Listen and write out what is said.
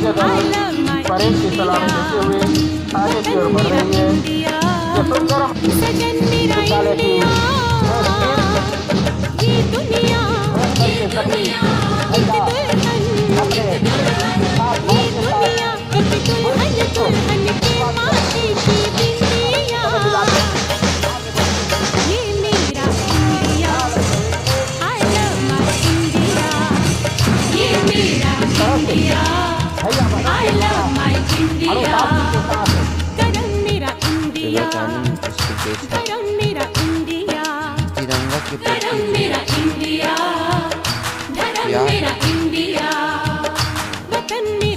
जगह परेड की सलामी देते हुए आगे की ओर बढ़ रही है। ये सुंदर विद्यालय की ये दुनिया के सभी एक दुल्हन, अपने ये दुनिया एक दुल्हन के माथे की बिंदिया। ये मेरा India, I love my India। ये मेरा India, I love my India। करम मेरा इंडिया, कानून उसके देश है करम मेरा इंडिया, तिरंगा के करम प्रति मेरा